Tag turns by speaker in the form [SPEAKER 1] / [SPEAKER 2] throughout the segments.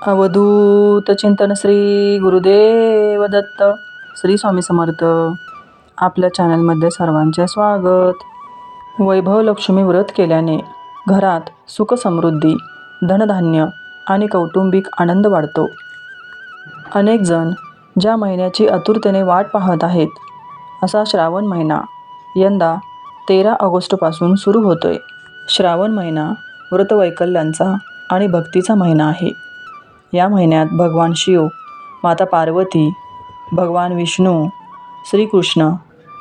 [SPEAKER 1] अवधूत चिंतन श्री गुरुदेव दत्त. श्री स्वामी समर्थ. आपल्या चॅनलमध्ये सर्वांचे स्वागत. वैभव लक्ष्मी व्रत केल्याने घरात सुख समृद्धी, धनधान्य आणि कौटुंबिक आनंद वाढतो. अनेक जण ज्या महिन्याची आतुरतेने वाट पाहत आहेत, असा श्रावण महिना यंदा 13 ऑगस्टपासून सुरू होतोय. श्रावण महिना व्रतवैकल्यांचा आणि भक्तीचा महिना आहे. या महिन्यात भगवान शिव, माता पार्वती, भगवान विष्णू, श्रीकृष्ण,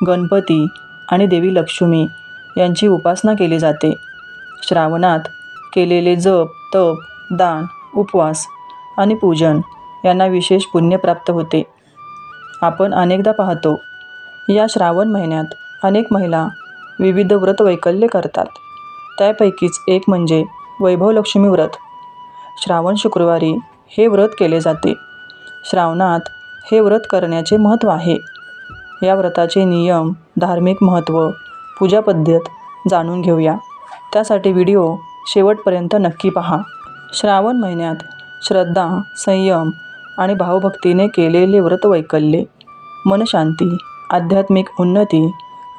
[SPEAKER 1] गणपती आणि देवी लक्ष्मी यांची उपासना केली जाते. श्रावणात केलेले जप, तप, दान, उपवास आणि पूजन यांना विशेष पुण्य प्राप्त होते. आपण अनेकदा पाहतो, या श्रावण महिन्यात अनेक महिला विविध व्रतवैकल्ये करतात. त्यापैकीच एक म्हणजे वैभव लक्ष्मी व्रत. श्रावण शुक्रवारी हे व्रत केले जाते. श्रावणात हे व्रत करण्याचे महत्त्व आहे. या व्रताचे नियम, धार्मिक महत्त्व, पूजा पद्धत जाणून घेऊया. त्यासाठी व्हिडिओ शेवटपर्यंत नक्की पहा. श्रावण महिन्यात श्रद्धा, संयम आणि भावभक्तीने केलेले व्रतवैकल्ये मनशांती, आध्यात्मिक उन्नती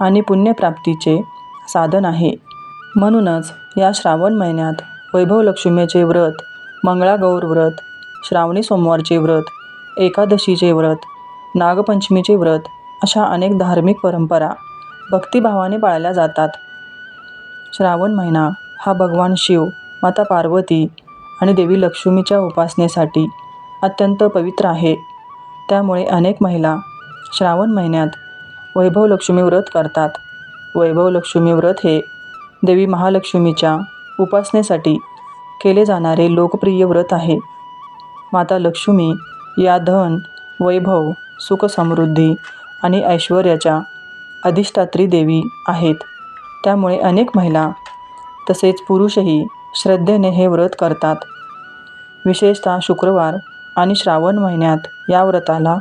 [SPEAKER 1] आणि पुण्यप्राप्तीचे साधन आहे. म्हणूनच या श्रावण महिन्यात वैभव लक्ष्मीचे व्रत, मंगळागौर व्रत, श्रावणी सोमवारचे व्रत, एकादशीचे व्रत, नागपंचमीचे व्रत अशा अनेक धार्मिक परंपरा भक्तिभावाने पाळल्या जातात. श्रावण महिना हा भगवान शिव, माता पार्वती आणि देवी लक्ष्मीच्या उपासनेसाठी अत्यंत पवित्र आहे. त्यामुळे अनेक महिला श्रावण महिन्यात वैभव लक्ष्मी व्रत करतात. वैभव लक्ष्मी व्रत हे देवी महालक्ष्मीच्या उपासनेसाठी केले जाणारे लोकप्रिय व्रत आहे. माता लक्ष्मी या धन, वैभव, सुख समृद्धी आणि ऐश्वर्याच्या अधिष्ठात्री देवी आहेत. त्यामुळे अनेक महिला तसेच पुरुषही श्रद्धेने हे व्रत करतात. विशेषतः शुक्रवार आणि श्रावण महिन्यात या व्रताला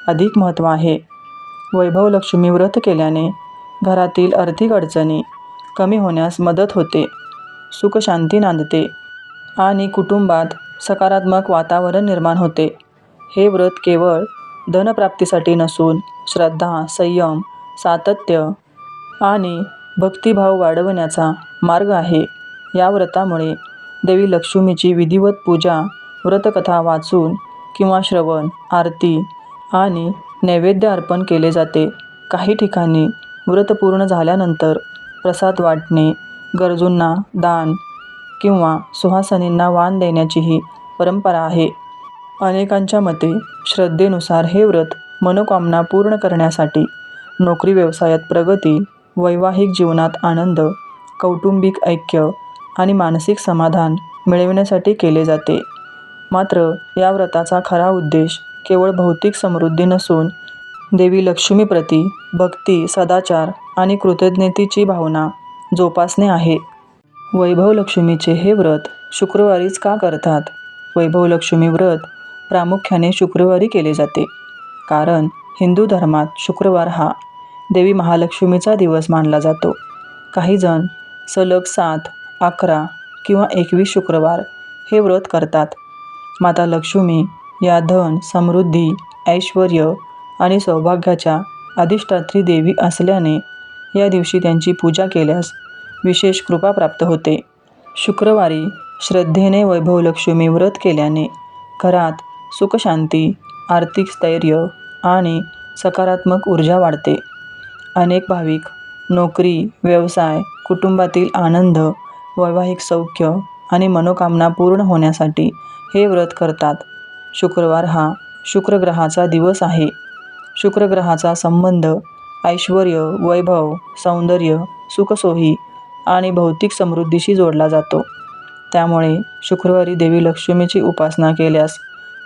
[SPEAKER 1] अधिक महत्त्व आहे. वैभव लक्ष्मी व्रत केल्याने घरातील आर्थिक अडचणी कमी होण्यास मदत होते, सुख शांती नांदते आणि कुटुंबात सकारात्मक वातावरण निर्माण होते. हे व्रत केवळ धनप्राप्तीसाठी नसून श्रद्धा, संयम, सातत्य आणि भक्तिभाव वाढवण्याचा मार्ग आहे. या व्रतामुळे देवी लक्ष्मीची विधिवत पूजा, व्रतकथा वाचून किंवा श्रवण, आरती आणि नैवेद्य अर्पण केले जाते. काही ठिकाणी व्रत पूर्ण झाल्यानंतर प्रसाद वाटणे, गरजूंना दान किंवा सुहासिनींना वाण देण्याचीही परंपरा आहे. अनेकांच्या मते श्रद्धेनुसार हे व्रत मनोकामना पूर्ण करण्यासाठी, नोकरी व्यवसायात प्रगती, वैवाहिक जीवनात आनंद, कौटुंबिक ऐक्य आणि मानसिक समाधान मिळविण्यासाठी केले जाते. मात्र या व्रताचा खरा उद्देश केवळ भौतिक समृद्धी नसून देवी लक्ष्मीप्रती भक्ती, सदाचार आणि कृतज्ञतेची भावना जोपासणे आहे. वैभव लक्ष्मीचे हे व्रत शुक्रवारीच का करतात? वैभव लक्ष्मी व्रत प्रामुख्याने शुक्रवारी केले जाते. कारण हिंदू धर्मात शुक्रवार हा देवी महालक्ष्मीचा दिवस मानला जातो. काही जण सलग 7, 11 किंवा 21 शुक्रवार हे व्रत करतात. माता लक्ष्मी या धन, समृद्धी, ऐश्वर्य आणि सौभाग्याच्या अधिष्ठात्री देवी असल्याने या दिवशी त्यांची पूजा केल्यास विशेष कृपा प्राप्त होते. शुक्रवारी श्रद्धेने वैभव लक्ष्मी व्रत केल्याने घरात सुखशांती, आर्थिक स्थैर्य आणि सकारात्मक ऊर्जा वाढते. अनेक भाविक नोकरी, व्यवसाय, कुटुंबातील आनंद, वैवाहिक सौख्य आणि मनोकामना पूर्ण होण्यासाठी हे व्रत करतात. शुक्रवार हा शुक्र ग्रहाचा दिवस आहे. शुक्र ग्रहाचा संबंध ऐश्वर्य, वैभव, सौंदर्य, सुखसोयी आणि भौतिक समृद्धीशी जोडला जातो. त्यामुळे शुक्रवारी देवी लक्ष्मीची उपासना केल्यास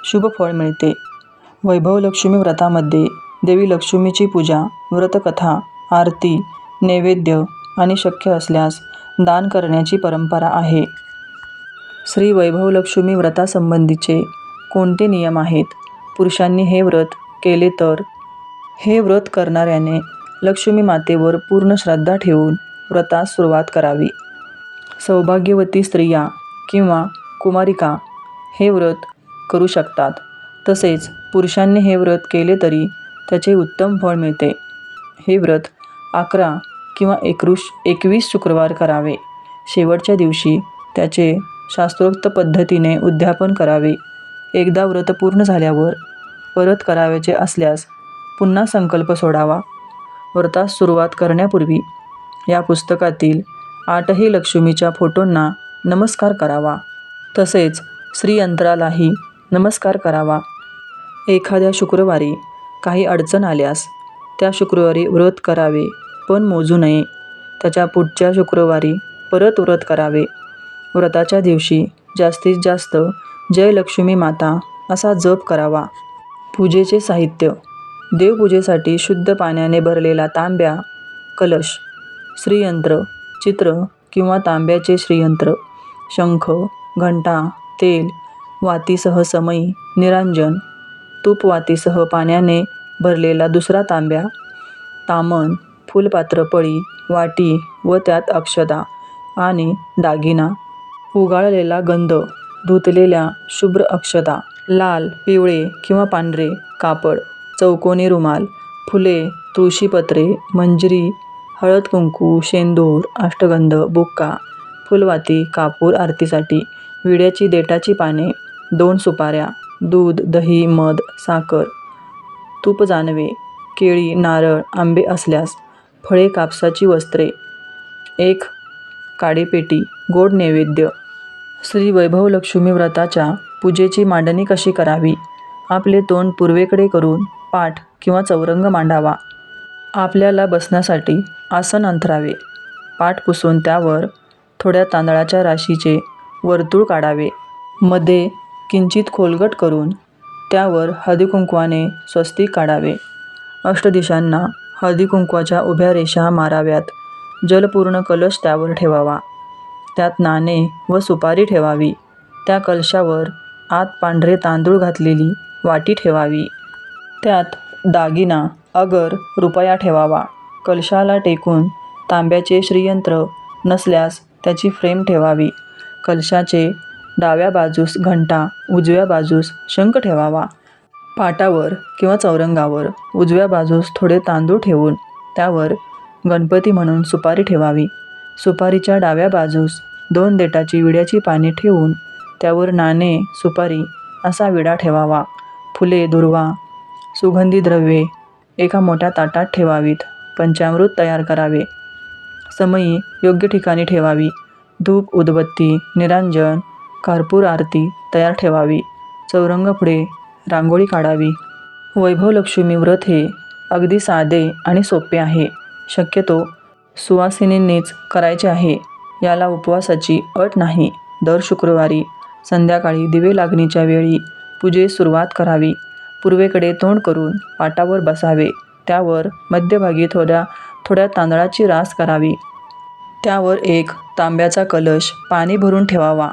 [SPEAKER 1] शुभ फळ मिळते. वैभव लक्ष्मी व्रतामध्ये देवी लक्ष्मीची पूजा, व्रतकथा, आरती, नैवेद्य आणि शक्य असल्यास दान करण्याची परंपरा आहे. श्री वैभव लक्ष्मी व्रतासंबंधीचे कोणते नियम आहेत? पुरुषांनी हे व्रत केले तर? हे व्रत करणाऱ्याने लक्ष्मी मातेवर पूर्ण श्रद्धा ठेवून व्रतास सुरुवात करावी. सौभाग्यवती स्त्रिया किंवा कुमारिका हे व्रत करू शकतात. तसेच पुरुषांनी हे व्रत केले तरी त्याचे उत्तम फळ मिळते. हे व्रत 11 किंवा 21 शुक्रवार करावे. शेवटच्या दिवशी त्याचे शास्त्रोक्त पद्धतीने उद्यापन करावे. एकदा व्रत पूर्ण झाल्यावर परत करावयाचे असल्यास पुन्हा संकल्प सोडावा. व्रतास सुरुवात करण्यापूर्वी या पुस्तकातील 8ही लक्ष्मीच्या फोटोंना नमस्कार करावा. तसेच श्रीयंत्रालाही नमस्कार करावा. एखाद्या शुक्रवारी काही अडचण आल्यास त्या शुक्रवारी व्रत करावे, पण मोजू नये. त्याच्या पुढच्या शुक्रवारी परत व्रत करावे. व्रताच्या दिवशी जास्तीत जास्त जय लक्ष्मी माता असा जप करावा. पूजेचे साहित्य: देवपूजेसाठी शुद्ध पाण्याने भरलेला तांब्या, कलश, श्रीयंत्र, चित्र किंवा तांब्याचे श्रीयंत्र, शंख, घंटा, तेल, वातीसह समई, निरांजन, तूपवातीसह पाण्याने भरलेला दुसरा तांब्या, तामण, फुलपात्र, पळी, वाटी व त्यात अक्षता आणि दागिना, उगाळलेला गंध, धुतलेल्या शुभ्र अक्षता, लाल, पिवळे किंवा पांढरे कापड, चौकोनी रुमाल, फुले, तुळशीपत्रे, मंजिरी, हळद कुंकू, शेंदूर, अष्टगंध, बुक्का, फुलवाती, कापूर आरतीसाठी, विड्याची देठाची पाने, 2 सुपाऱ्या, दूध, दही, मध, साखर, तूप, जानवे, केळी, नारळ, आंबे असल्यास फळे, कापसाची वस्त्रे, 1 काडीपेटी, गोड नैवेद्य. श्री वैभव लक्ष्मी व्रताच्या पूजेची मांडणी कशी करावी? आपले तोंड पूर्वेकडे करून पाठ किंवा चौरंग मांडावा. आपल्याला बसण्यासाठी आसन अंथरावे. पाठ पुसून त्यावर थोड्या तांदळाच्या राशीचे वर्तुळ काढावे. मध्ये किंचित खोलगट करून त्यावर हळदीकुंकवाने स्वस्तिक काढावे. अष्टदिशांना हळदीकुंकवाच्या उभ्या रेषा माराव्यात. जलपूर्ण कलश त्यावर ठेवावा. त्यात नाणे व सुपारी ठेवावी. त्या कलशावर आत पांढरे तांदूळ घातलेली वाटी ठेवावी. त्यात दागिना, अगर, रुपया ठेवावा. कलशाला टेकून तांब्याचे श्रीयंत्र नसल्यास त्याची फ्रेम ठेवावी. कलशाचे डाव्या बाजूस घंटा, उजव्या बाजूस शंख ठेवावा. पाटावर किंवा चौरंगावर उजव्या बाजूस थोडे तांदूळ ठेवून त्यावर गणपती म्हणून सुपारी ठेवावी. सुपारीच्या डाव्या बाजूस 2 देठाची विड्याची पाने ठेवून त्यावर नाणे, सुपारी असा विडा ठेवावा. फुले, दुर्वा, सुगंधी द्रव्ये एका मोठ्या ताटात ठेवावीत. पंचामृत तयार करावे. समई योग्य ठिकाणी ठेवावी. धूप, उदबत्ती, निरांजन, कर्पूर आरती तयार ठेवावी. चौरंगापुढे रांगोळी काढावी. वैभव लक्ष्मी व्रत हे अगदी साधे आणि सोपे आहे. शक्यतो सुवासिनींनीच करायचे आहे. याला उपवासाची अट नाही. दर शुक्रवारी संध्याकाळी दिवे लागणीच्या वेळी पूजेस सुरुवात करावी. पूर्वेकडे तोंड करून पाटावर बसावे. त्यावर मध्यभागी थोड्या तांदळाची रास करावी. त्यावर एक तांब्याचा कलश पाणी भरून ठेवावा.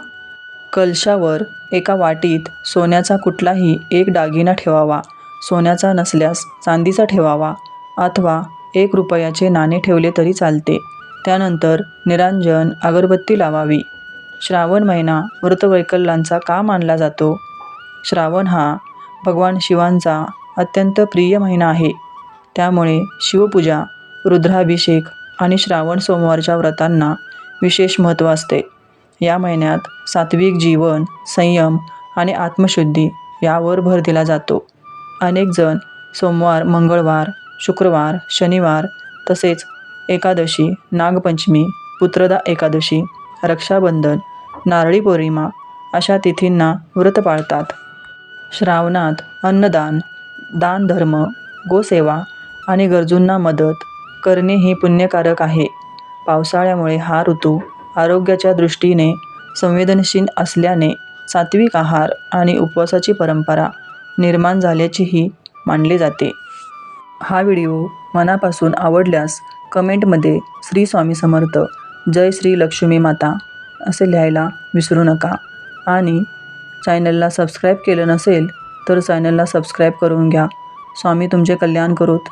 [SPEAKER 1] कलशावर एका वाटीत सोन्याचा कुठलाही एक दागिना ठेवावा. सोन्याचा नसल्यास चांदीचा ठेवावा अथवा 1 रुपयाचे नाणे ठेवले तरी चालते. त्यानंतर निरांजन, अगरबत्ती लावावी. श्रावण महिना व्रतवैकल्यांचा का मानला जातो? श्रावण हा भगवान शिवांचा अत्यंत प्रिय महिना आहे. त्यामुळे शिवपूजा, रुद्राभिषेक आणि श्रावण सोमवारच्या व्रतांना विशेष महत्त्व असते. या महिन्यात सात्विक जीवन, संयम आणि आत्मशुद्धी यावर भर दिला जातो. अनेक जण सोमवार, मंगळवार, शुक्रवार, शनिवार तसेच एकादशी, नागपंचमी, पुत्रदा एकादशी, रक्षाबंधन, नारळी पौर्णिमा अशा तिथींना व्रत पाळतात. श्रावणात अन्नदान, दानधर्म, गोसेवा आणि गरजूंना मदत करणे ही पुण्यकारक आहे. पावसाळ्यामुळे हा ऋतू आरोग्याच्या दृष्टीने संवेदनशील असल्याने सात्विक आहार आणि उपवासाची परंपरा निर्माण झाल्याचेही मानले जाते. हा व्हिडिओ मनापासून आवडल्यास कमेंटमध्ये श्री स्वामी समर्थ, जय श्री लक्ष्मी माता असे लिहायला विसरू नका. आणि चॅनलला सबस्क्राईब केलं नसेल तर चॅनलला सबस्क्राईब करून घ्या. स्वामी तुमचे कल्याण करोत.